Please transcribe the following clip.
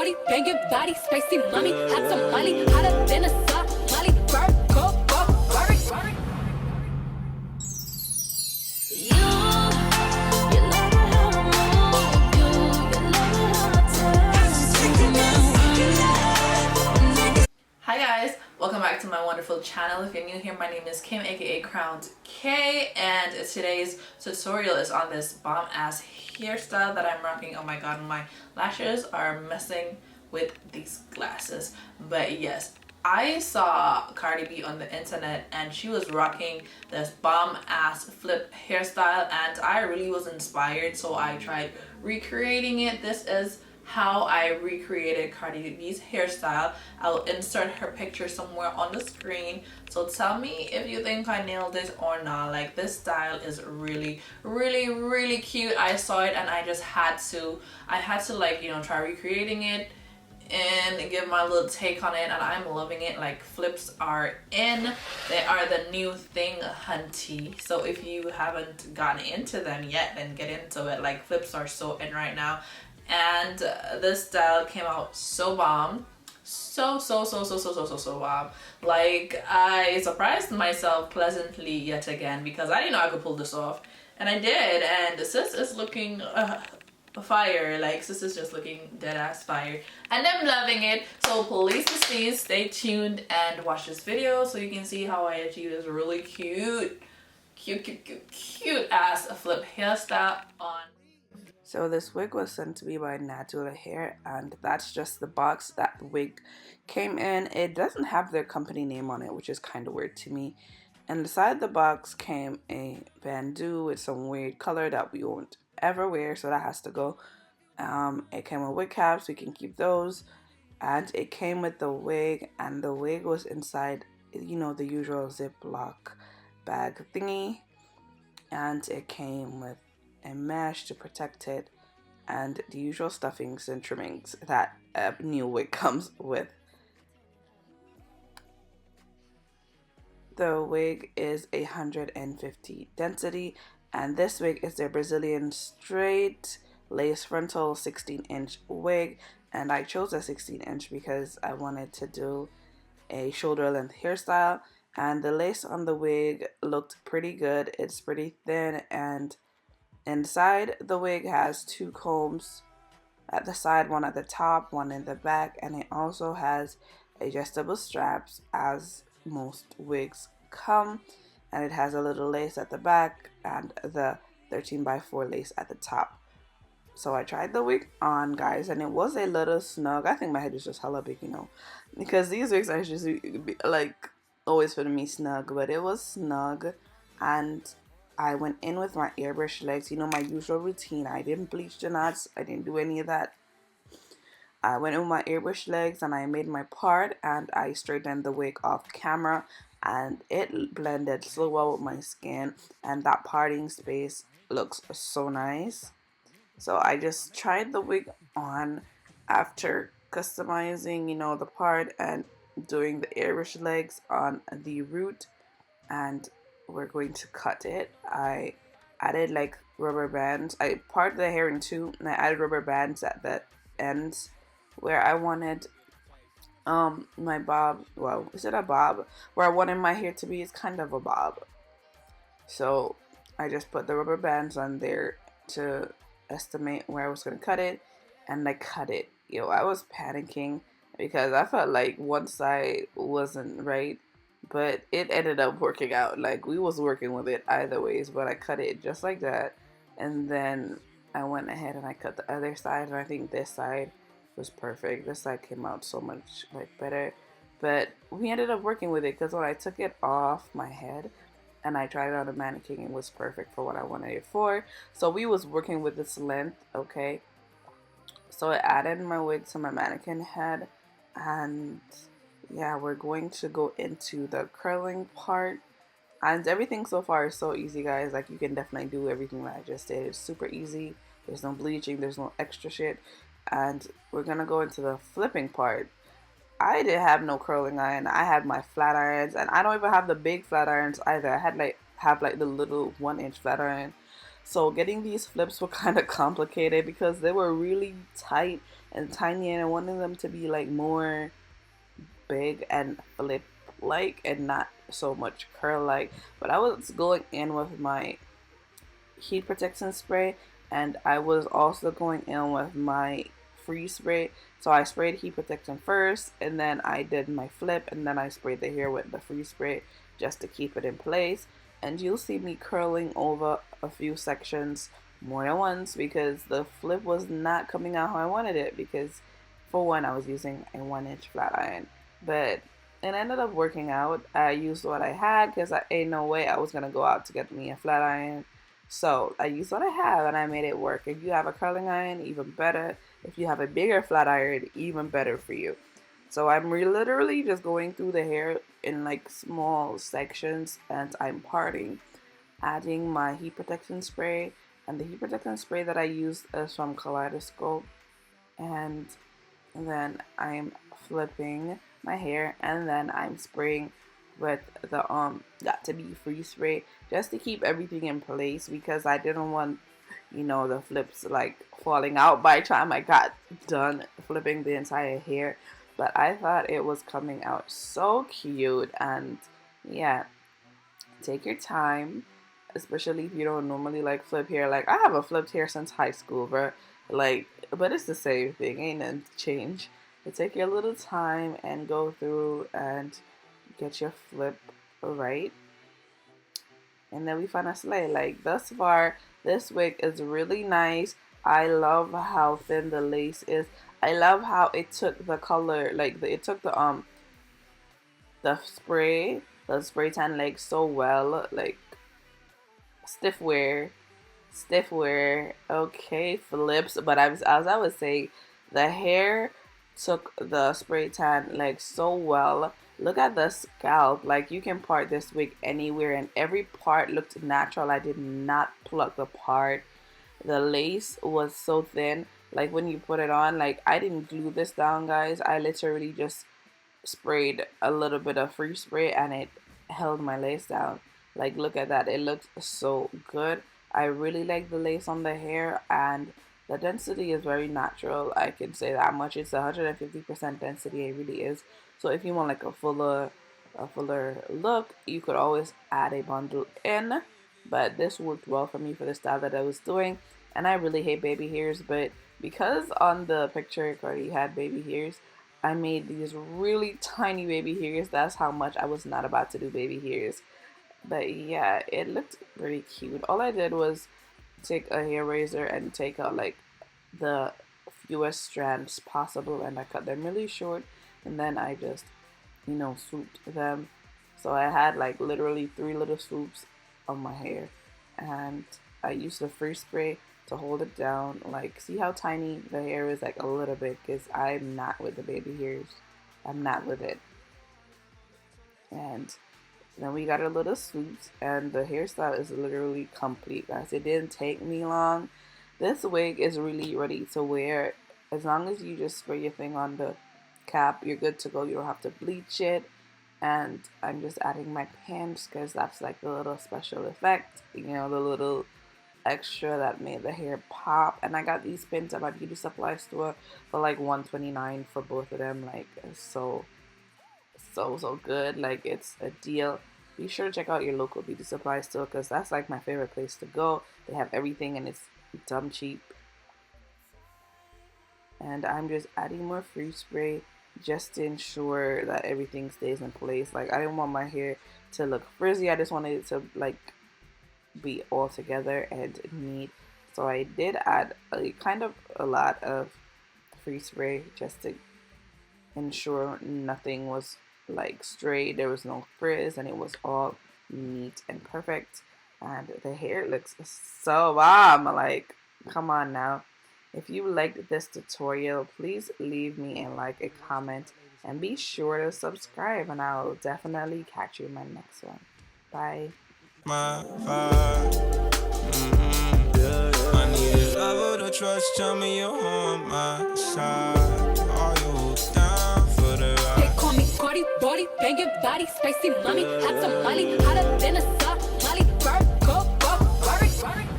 Brody, banging body, spicy mommy, had some money, hotter than a Somali, bird, go, worry. You never how to move, you never how to. Hi guys, welcome back to my wonderful channel. If you're new here, my name is Kim, aka Crowned K, and today's tutorial is on this bomb ass hairstyle that I'm rocking. Oh my god, my lashes are messing with these glasses. But yes, I saw Cardi B on the internet and she was rocking this bomb ass flip hairstyle, and I really was inspired, so I tried recreating it. This is how I recreated Cardi B's hairstyle. I'll insert her picture somewhere on the screen, so tell me if you think I nailed it or not. Like, this style is really cute. I saw it and I just had to like, you know, try recreating it and give my little take on it, and I'm loving it. Like, flips are in. They are the new thing, hunty. So if you haven't gotten into them yet, then get into it. Like, flips are so in right now. And this style came out so bomb, so bomb. Like, I surprised myself pleasantly yet again, because I didn't know I could pull this off, and I did. And sis is looking fire. Like, sis is just looking dead ass fire, and I'm loving it. So please stay tuned and watch this video so you can see how I achieve this really cute ass flip hairstyle on. So this wig was sent to me by Nadula Hair, and that's just the box that the wig came in. It doesn't have their company name on it, which is kind of weird to me. And inside the box came a bandeau with some weird color that we won't ever wear, so that has to go. It came with wig caps, we can keep those. And it came with the wig, and the wig was inside, you know, the usual Ziploc bag thingy. And it came with a mesh to protect it, and the usual stuffings and trimmings that a new wig comes with. The wig is 150 density, and this wig is their Brazilian Straight Lace Frontal 16-inch wig, and I chose a 16-inch because I wanted to do a shoulder length hairstyle, and the lace on the wig looked pretty good. It's pretty thin, and inside the wig has two combs at the side, one at the top, one in the back, and it also has adjustable straps, as most wigs come, and it has a little lace at the back and the 13x4 lace at the top. So I tried the wig on, guys, and it was a little snug. I think my head is just hella big, you know, because these wigs are just like always fitting me snug, but it was snug. And I went in with my airbrush legs, you know, my usual routine. I didn't bleach the knots, I didn't do any of that. I went in with my airbrush legs and I made my part, and I straightened the wig off camera, and it blended so well with my skin, and that parting space looks so nice. So I just tried the wig on after customizing, you know, the part and doing the airbrush legs on the root, and we're going to cut it. I added like rubber bands. I parted the hair in two, and I added rubber bands at the ends where I wanted my bob. Well, is it a bob? Where I wanted my hair to be is kind of a bob. So I just put the rubber bands on there to estimate where I was gonna cut it, and I cut it. Yo, I was panicking because I felt like one side wasn't right, but it ended up working out. Like, we was working with it either ways, but I cut it just like that, and then I went ahead and I cut the other side, and I think this side was perfect. This side came out so much like better, but we ended up working with it because when I took it off my head and I tried it on a mannequin, it was perfect for what I wanted it for. So we was working with this length, okay? So I added my wig to my mannequin head, and yeah, we're going to go into the curling part, and everything so far is so easy, guys. Like, you can definitely do everything that I just did. It's super easy. There's no bleaching, there's no extra shit. And we're gonna go into the flipping part. I didn't have no curling iron. I had my flat irons, and I don't even have the big flat irons either. I had like the little 1-inch flat iron. So getting these flips were kind of complicated because they were really tight and tiny, and I wanted them to be like more big and flip like and not so much curl like. But I was going in with my heat protection spray, and I was also going in with my free spray. So I sprayed heat protection first, and then I did my flip, and then I sprayed the hair with the free spray just to keep it in place. And you'll see me curling over a few sections more than once because the flip was not coming out how I wanted it, because for one, I was using a 1-inch flat iron. But it ended up working out. I used what I had because I ain't no way I was gonna go out to get me a flat iron. So I used what I have and I made it work. If you have a curling iron, even better. If you have a bigger flat iron, even better for you. So I'm literally just going through the hair in like small sections, and I'm parting, adding my heat protection spray. And the heat protection spray that I used is from Kaleidoscope. And then I'm flipping my hair, and then I'm spraying with the got to be free spray just to keep everything in place, because I didn't want, you know, the flips like falling out by the time I got done flipping the entire hair. But I thought it was coming out so cute. And yeah, take your time, especially if you don't normally like flip hair. Like, I haven't flipped hair since high school, bro. Like, but it's the same thing, ain't nothing change. But take your little time and go through and get your flip right, and then we find a slay. Like, thus far, this wig is really nice. I love how thin the lace is. I love how it took the color, like it took the spray, the spray tan leg so well. Like, stiff wear, okay, flips. But as I was saying, the hair took the spray tan leg so well. Look at the scalp. Like, you can part this wig anywhere, and every part looked natural. I did not pluck the part. The lace was so thin. Like, when you put it on, like, I didn't glue this down, guys. I literally just sprayed a little bit of free spray and it held my lace down. Like, look at that. It looks so good. I really like the lace on the hair, and the density is very natural. I can say that much. It's 150% density. It really is. So if you want like a fuller look, you could always add a bundle in. But this worked well for me for the style that I was doing. And I really hate baby hairs, but because on the picture Cardi had baby hairs, I made these really tiny baby hairs. That's how much I was not about to do baby hairs. But yeah, it looked really cute. All I did was take a hair razor and take out like the fewest strands possible, and I cut them really short, and then I just, you know, swooped them. So I had like literally 3 little swoops on my hair, and I used the free spray to hold it down. Like, see how tiny the hair is? Like, a little bit, because I'm not with the baby hairs. I'm not with it. And then we got our little swoops, and the hairstyle is literally complete, guys. It didn't take me long. This wig is really ready to wear. As long as you just spray your thing on the cap, you're good to go. You don't have to bleach it. And I'm just adding my pins because that's like the little special effect, you know, the little extra that made the hair pop. And I got these pins at my beauty supply store for like $129 for both of them. Like, so good. Like, it's a deal. Be sure to check out your local beauty supply store, because that's like my favorite place to go. They have everything and it's dumb cheap. And I'm just adding more free spray just to ensure that everything stays in place. Like, I didn't want my hair to look frizzy. I just wanted it to like be all together and neat. So I did add kind of a lot of free spray just to ensure nothing was like stray, there was no frizz, and it was all neat and perfect. And the hair looks so bomb. Like, come on now. If you liked this tutorial, please leave me a comment, and be sure to subscribe, and I'll definitely catch you in my next one. Bye. My vibe. I need a lover to trust. Tell me you're on my side. Are you down for the ride? They call me CARDI, body, banging body, spicy mommy, hot tamale, hotter than a Somali, bird.